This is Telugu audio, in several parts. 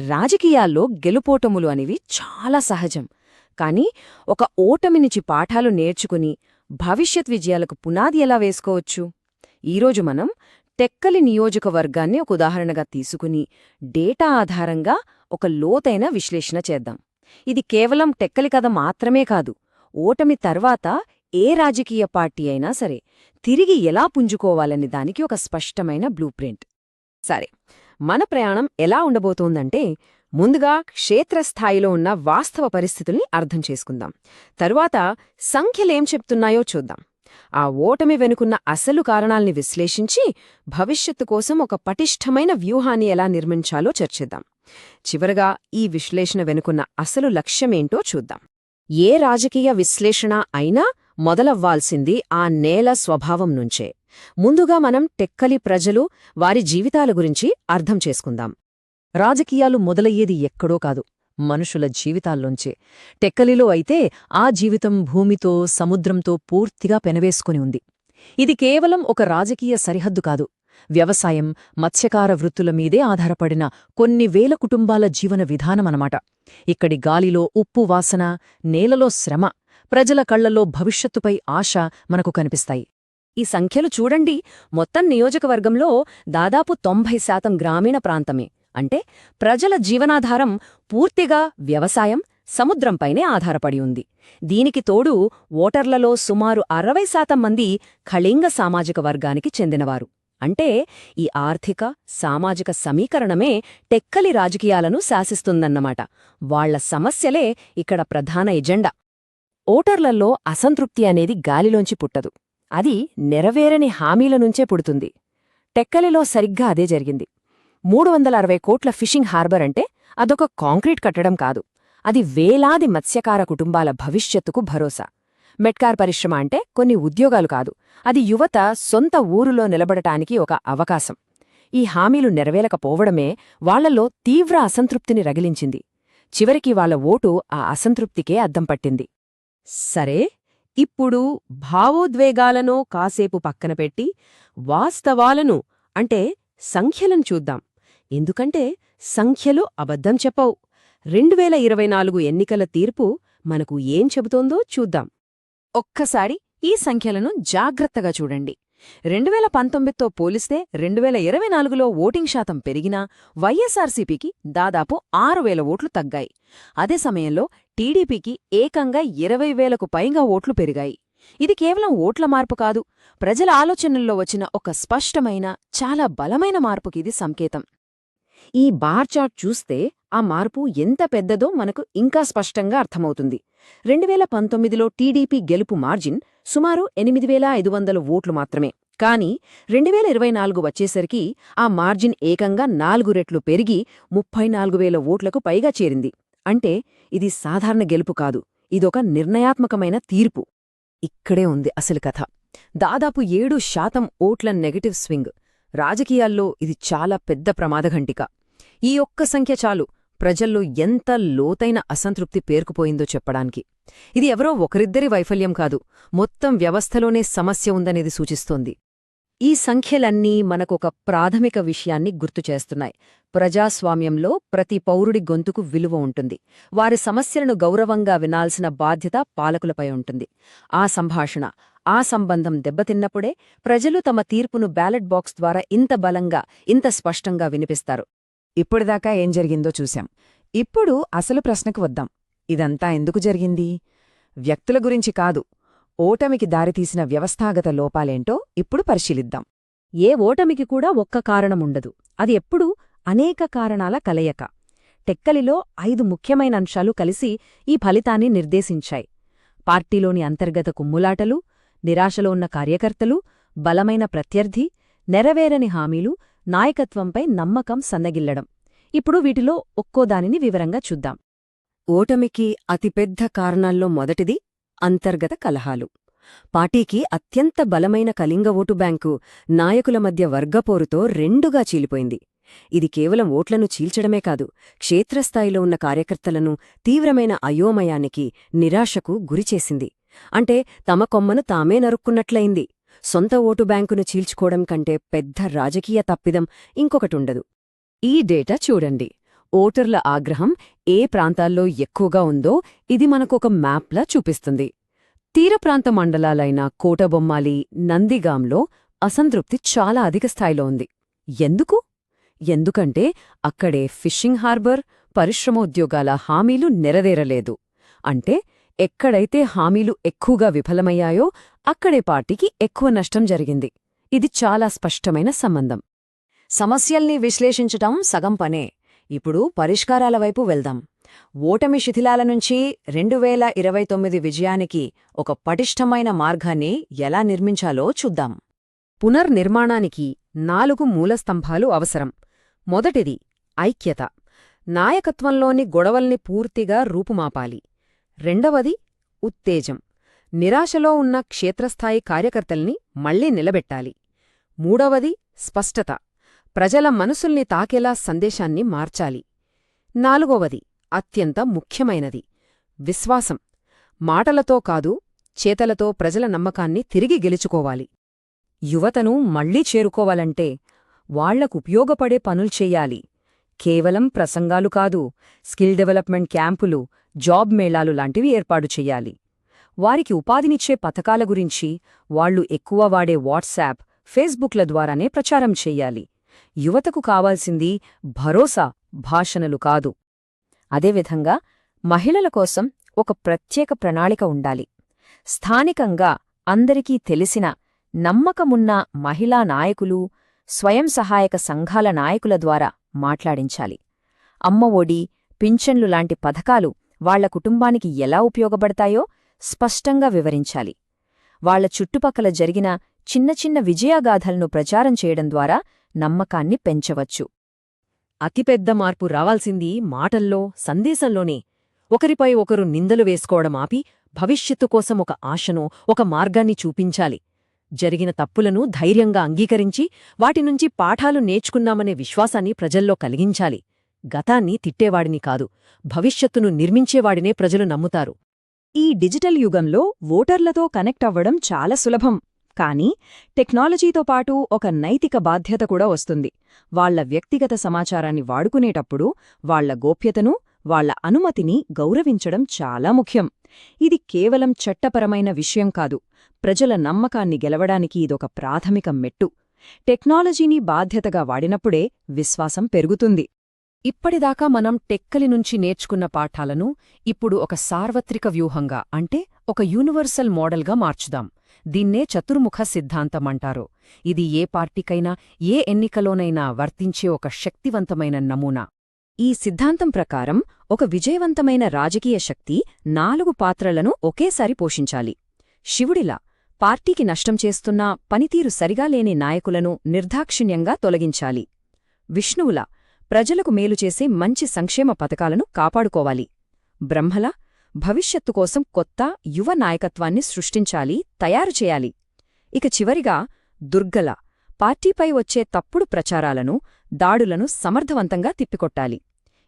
రాజకీయాల్లో గెలుపోటములు అనేవి చాలా సహజం. కానీ ఒక ఓటమినిచి పాఠాలు నేర్చుకుని భవిష్యత్ విజయాలకు పునాది ఎలా వేసుకోవచ్చు? ఈరోజు మనం టెక్కలి నియోజకవర్గాన్ని ఒక ఉదాహరణగా తీసుకుని డేటా ఆధారంగా ఒక లోతైన విశ్లేషణ చేద్దాం. ఇది కేవలం టెక్కలి కథ మాత్రమే కాదు, ఓటమి తర్వాత ఏ రాజకీయ పార్టీ అయినా సరే తిరిగి ఎలా పుంజుకోవాలని దానికి ఒక స్పష్టమైన బ్లూప్రింట్. సరే, మన ప్రయాణం ఎలా ఉండబోతోందంటే, ముందుగా క్షేత్రస్థాయిలో ఉన్న వాస్తవ పరిస్థితుల్ని అర్థం చేసుకుందాం. తరువాత సంఖ్యలేం చెప్తున్నాయో చూద్దాం. ఆ ఓటమి వెనుకున్న అసలు కారణాల్ని విశ్లేషించి భవిష్యత్తు కోసం ఒక పటిష్టమైన వ్యూహాన్ని ఎలా నిర్మించాలో చర్చిద్దాం. చివరగా ఈ విశ్లేషణ వెనుకున్న అసలు లక్ష్యమేంటో చూద్దాం. ఏ రాజకీయ విశ్లేషణ అయినా మొదలవ్వాల్సింది ఆ నేల స్వభావం నుంచే. ముందుగా మనం టెక్కలి ప్రజలు, వారి జీవితాల గురించి అర్థం చేసుకుందాం. రాజకీయాలు మొదలయ్యేది ఎక్కడో కాదు, మనుషుల జీవితాల్లోంచే. టెక్కలిలో అయితే ఆ జీవితం భూమితో, సముద్రంతో పూర్తిగా పెనవేసుకుని ఉంది. ఇది కేవలం ఒక రాజకీయ సరిహద్దు కాదు, వ్యవసాయం, మత్స్యకార వృత్తుల మీదే ఆధారపడిన కొన్ని వేల కుటుంబాల జీవన విధానమనమాట. ఇక్కడి గాలిలో ఉప్పు వాసన, నేలలో శ్రమ, ప్రజల కళ్లలో భవిష్యత్తుపై ఆశ మనకు కనిపిస్తాయి. ఈ సంఖ్యలు చూడండి. మొత్తం నియోజకవర్గంలో దాదాపు 90% గ్రామీణ ప్రాంతమే. అంటే ప్రజల జీవనాధారం పూర్తిగా వ్యవసాయం, సముద్రంపైనే ఆధారపడి ఉంది. దీనికి తోడు ఓటర్లలో సుమారు 60% మంది కళింగ సామాజిక వర్గానికి చెందినవారు. అంటే ఈ ఆర్థిక, సామాజిక సమీకరణమే టెక్కలి రాజకీయాలను శాసిస్తుందన్నమాట. వాళ్ల సమస్యలే ఇక్కడ ప్రధాన ఎజెండా. ఓటర్లలో అసంతృప్తి అనేది గాలిలోంచి పుట్టదు, అది నెరవేరని హామీల నుంచే పుడుతుంది. టెక్కలిలో సరిగ్గా అదే జరిగింది. 360 కోట్ల ఫిషింగ్ హార్బర్ అంటే అదొక కాంక్రీట్ కట్టడం కాదు, అది వేలాది మత్స్యకార కుటుంబాల భవిష్యత్తుకు భరోసా. మెట్కార్ పరిశ్రమ అంటే కొన్ని ఉద్యోగాలు కాదు, అది యువత సొంత ఊరులో నిలబడటానికి ఒక అవకాశం. ఈ హామీలు నెరవేరకపోవడమే వాళ్లలో తీవ్ర అసంతృప్తిని రగిలించింది. చివరికి వాళ్ల ఓటు ఆ అసంతృప్తికే అద్దం పట్టింది. సరే, ఇప్పుడు భావోద్వేగాలను కాసేపు పక్కనపెట్టి వాస్తవాలను, అంటే సంఖ్యలను చూద్దాం. ఎందుకంటే సంఖ్యలు అబద్ధం చెప్పవు. 2024 ఎన్నికల తీర్పు మనకు ఏం చెబుతోందో చూద్దాం. ఒక్కసారి ఈ సంఖ్యలను జాగ్రత్తగా చూడండి. 2019తో పోలిస్తే 2024లో ఓటింగ్ శాతం పెరిగినా వైఎస్ఆర్సీపీకి దాదాపు 6,000 ఓట్లు తగ్గాయి. అదే సమయంలో టీడీపీకి ఏకంగా 20,000కు పైగా ఓట్లు పెరిగాయి. ఇది కేవలం ఓట్ల మార్పు కాదు, ప్రజల ఆలోచనల్లో వచ్చిన ఒక స్పష్టమైన, చాలా బలమైన మార్పుకిది సంకేతం. ఈ బార్ చార్ట్ చూస్తే ఆ మార్పు ఎంత పెద్దదో మనకు ఇంకా స్పష్టంగా అర్థమవుతుంది. 2019లో టీడీపీ గెలుపు మార్జిన్ సుమారు 8,500 ఓట్లు మాత్రమే. కానీ 2024 వచ్చేసరికి ఆ మార్జిన్ ఏకంగా 4 రెట్లు పెరిగి 34,000 ఓట్లకు పైగా చేరింది. అంటే ఇది సాధారణ గెలుపు కాదు, ఇదొక నిర్ణయాత్మకమైన తీర్పు. ఇక్కడే ఉంది అసలు కథ. దాదాపు 7% ఓట్ల నెగటివ్ స్వింగ్. రాజకీయాల్లో ఇది చాలా పెద్ద ప్రమాదఘంటిక. ఈ ఒక్క సంఖ్య చాలు ప్రజల్లో ఎంత లోతైన అసంతృప్తి పేరుకుపోయిందో చెప్పడానికి. ఇది ఎవరో ఒకరిద్దరి వైఫల్యం కాదు, మొత్తం వ్యవస్థలోనే సమస్య ఉందనేది సూచిస్తోంది. ఈ సంఖ్యలన్నీ మనకొక ప్రాథమిక విషయాన్ని గుర్తుచేస్తున్నాయి. ప్రజాస్వామ్యంలో ప్రతి పౌరుడి గొంతుకు విలువ ఉంటుంది. వారి సమస్యలను గౌరవంగా వినాల్సిన బాధ్యత పాలకులపై ఉంటుంది. ఆ సంభాషణ, ఆ సంబంధం దెబ్బతిన్నప్పుడే ప్రజలు తమ తీర్పును బ్యాలెట్ బాక్స్ ద్వారా ఇంత బలంగా, ఇంత స్పష్టంగా వినిపిస్తారు. ఇప్పటిదాకా ఏం జరిగిందో చూశాం. ఇప్పుడు అసలు ప్రశ్నకు వద్దాం. ఇదంతా ఎందుకు జరిగింది? వ్యక్తుల గురించి కాదు, ఓటమికి దారితీసిన వ్యవస్థాగత లోపాలేంటో ఇప్పుడు పరిశీలిద్దాం. ఏ ఓటమికి కూడా ఒక్క కారణముండదు, అది ఎప్పుడూ అనేక కారణాల కలయిక. టెక్కలిలో 5 ముఖ్యమైన అంశాలు కలిసి ఈ ఫలితాన్ని నిర్దేశించాయి. పార్టీలోని అంతర్గత కుమ్ములాటలు, నిరాశలో ఉన్న కార్యకర్తలు, బలమైన ప్రత్యర్థి, నెరవేరని హామీలు, నాయకత్వంపై నమ్మకం సన్నగిల్లడం. ఇప్పుడు వీటిలో ఒక్కోదానిని వివరంగా చూద్దాం. ఓటమికి అతిపెద్ద కారణాల్లో మొదటిది అంతర్గత కలహాలు. పార్టీకి అత్యంత బలమైన కళింగ ఓటు బ్యాంకు నాయకుల మధ్య వర్గపోరుతో రెండుగా చీలిపోయింది. ఇది కేవలం ఓట్లను చీల్చడమే కాదు, క్షేత్రస్థాయిలో ఉన్న కార్యకర్తలను తీవ్రమైన అయోమయానికి, నిరాశకు గురిచేసింది. అంటే తమ కొమ్మను తామే నరుక్కున్నట్లయింది. సొంత ఓటు బ్యాంకును చీల్చుకోవడం కంటే పెద్ద రాజకీయ తప్పిదం ఇంకొకటుండదు. ఈ డేటా చూడండి. ఓటర్ల ఆగ్రహం ఏ ప్రాంతాల్లో ఎక్కువగా ఉందో ఇది మనకొక మ్యాప్లా చూపిస్తుంది. తీరప్రాంత మండలాలైన కోటబొమ్మాలి, నందిగాంలో అసంతృప్తి చాలా అధిక స్థాయిలో ఉంది. ఎందుకు? ఎందుకంటే అక్కడే ఫిషింగ్ హార్బర్, పరిశ్రమోద్యోగాల హామీలు నెరవేరలేదు. అంటే ఎక్కడైతే హామీలు ఎక్కువగా విఫలమయ్యాయో అక్కడే పార్టీకి ఎక్కువ నష్టం జరిగింది. ఇది చాలా స్పష్టమైన సంబంధం. సమస్యల్ని విశ్లేషించటం సగం పనే. ఇప్పుడు పరిష్కారాల వైపు వెళ్దాం. ఓటమి శిథిలాల నుంచి 2029 విజయానికి ఒక పటిష్టమైన మార్గాన్ని ఎలా నిర్మించాలో చూద్దాం. పునర్నిర్మాణానికి 4 మూలస్తంభాలు అవసరం. మొదటిది ఐక్యత. నాయకత్వంలోని గొడవల్ని పూర్తిగా రూపుమాపాలి. రెండవది ఉత్తేజం. నిరాశలో ఉన్న క్షేత్రస్థాయి కార్యకర్తల్ని మళ్లీ నిలబెట్టాలి. మూడవది స్పష్టత. ప్రజల మనసుల్ని తాకేలా సందేశాన్ని మార్చాలి. నాలుగవది అత్యంత ముఖ్యమైనది విశ్వాసం. మాటలతో కాదు, చేతలతో ప్రజల నమ్మకాన్ని తిరిగి గెలుచుకోవాలి. యువతను మళ్లీ చేరుకోవాలంటే వాళ్లకుపయోగపడే పనులు చెయ్యాలి. కేవలం ప్రసంగాలు కాదు, స్కిల్ డెవలప్మెంట్ క్యాంపులు, జాబ్ మేళాలు లాంటివి ఏర్పాటు చెయ్యాలి. వారికి ఉపాధినిచ్చే పథకాల గురించి వాళ్లు ఎక్కువ వాడే వాట్సాప్, ఫేస్బుక్ల ద్వారానే ప్రచారం చెయ్యాలి. యువతకు కావాల్సింది భరోసా, భాషణలు కాదు. అదేవిధంగా మహిళల కోసం ఒక ప్రత్యేక ప్రణాళిక ఉండాలి. స్థానికంగా అందరికీ తెలిసిన, నమ్మకమున్న మహిళా నాయకులు, స్వయం సహాయక సంఘాల నాయకుల ద్వారా మాట్లాడించాలి. అమ్మ ఒడి, పింఛన్లు లాంటి పథకాలు వాళ్ల కుటుంబానికి ఎలా ఉపయోగపడతాయో స్పష్టంగా వివరించాలి. వాళ్ల చుట్టుపక్కల జరిగిన చిన్న చిన్న విజయగాథలను ప్రచారం చేయడం ద్వారా నమ్మకాన్ని పెంచవచ్చు. అతిపెద్ద మార్పు రావాల్సింది మాటల్లో, సందేశంలోనే. ఒకరిపై ఒకరు నిందలు వేసుకోవడం ఆపి భవిష్యత్తు కోసం ఒక ఆశనో, ఒక మార్గాన్ని చూపించాలి. జరిగిన తప్పులను ధైర్యంగా అంగీకరించి వాటినుంచి పాఠాలు నేర్చుకున్నామనే విశ్వాసాన్ని ప్రజల్లో కలిగించాలి. గతాన్ని తిట్టేవాడిని కాదు, భవిష్యత్తును నిర్మించేవాడినే ప్రజలు నమ్ముతారు. ఈ డిజిటల్ యుగంలో ఓటర్లతో కనెక్ట్ అవ్వడం చాలా సులభం. కానీ టెక్నాలజీతో పాటు ఒక నైతిక బాధ్యత కూడా వస్తుంది. వాళ్ల వ్యక్తిగత సమాచారాన్ని వాడుకునేటప్పుడు వాళ్ల గోప్యతను, వాళ్ల అనుమతిని గౌరవించడం చాలా ముఖ్యం. ఇది కేవలం చట్టపరమైన విషయం కాదు, ప్రజల నమ్మకాన్ని గెలవడానికి ఇదొక ప్రాథమిక మెట్టు. టెక్నాలజీని బాధ్యతగా వాడినప్పుడే విశ్వాసం పెరుగుతుంది. ఇప్పటిదాకా మనం టెక్కలి నుంచి నేర్చుకున్న పాఠాలను ఇప్పుడు ఒక సార్వత్రిక వ్యూహంగా, అంటే ఒక యూనివర్సల్ మోడల్గా మార్చుదాం. దీన్నే చతుర్ముఖ సిద్ధాంతమంటారు. ఇది ఏ పార్టీకైనా, ఏ ఎన్నికలోనైనా వర్తించే ఒక శక్తివంతమైన నమూనా. ఈ సిద్ధాంతం ప్రకారం ఒక విజయవంతమైన రాజకీయ శక్తి 4 పాత్రలను ఒకేసారి పోషించాలి. శివుడిలా పార్టీకి నష్టం చేస్తున్నా పనితీరు సరిగా లేని నాయకులను నిర్దాక్షిణ్యంగా తొలగించాలి. విష్ణువులా ప్రజలకు మేలు చేసే మంచి సంక్షేమ పథకాలను కాపాడుకోవాలి. బ్రహ్మలా భవిష్యత్తు కోసం కొత్త, యువ నాయకత్వాన్ని సృష్టించాలి, తయారుచేయాలి. ఇక చివరిగా దుర్గలా పార్టీపై వచ్చే తప్పుడు ప్రచారాలను, దాడులను సమర్థవంతంగా తిప్పికొట్టాలి.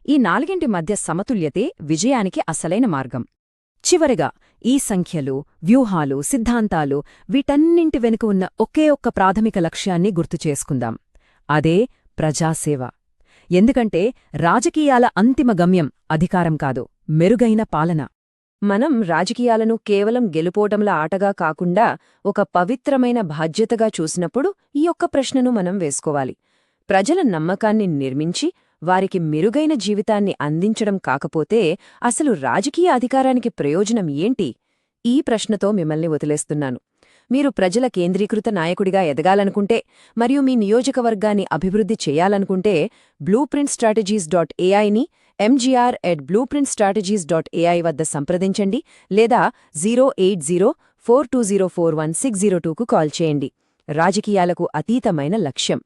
ఈ 4 మధ్య సమతుల్యతే విజయానికి అసలైన మార్గం. చివరిగా ఈ సంఖ్యలు, వ్యూహాలు, సిద్ధాంతాలు వీటన్నింటి వెనుక ఉన్న ఒకే ఒక్క ప్రాథమిక లక్ష్యాన్ని గుర్తుచేసుకుందాం. అదే ప్రజాసేవ. ఎందుకంటే రాజకీయాల అంతిమ గమ్యం అధికారం కాదు, మెరుగైన పాలన. మనం రాజకీయాలను కేవలం గెలుపోటంల ఆటగా కాకుండా ఒక పవిత్రమైన బాధ్యతగా చూసినప్పుడు ఈ ఒక్క ప్రశ్నను మనం వేసుకోవాలి. ప్రజల నమ్మకాన్ని నిర్మించి వారికి మెరుగైన జీవితాన్ని అందించడం కాకపోతే అసలు రాజకీయ అధికారానికి ప్రయోజనం ఏంటి? ఈ ప్రశ్నతో మిమ్మల్ని వదిలేస్తున్నాను. మీరు ప్రజల కేంద్రీకృత నాయకుడిగా ఎదగాలనుకుంటే మరియు మీ నియోజకవర్గాన్ని అభివృద్ధి చేయాలనుకుంటే blueprintstrategies.ai ని mgr@blueprintstrategies.ai వద్ద సంప్రదించండి లేదా 08042041602కు కాల్ చేయండి. రాజకీయాలకు అతీతమైన లక్ష్యం.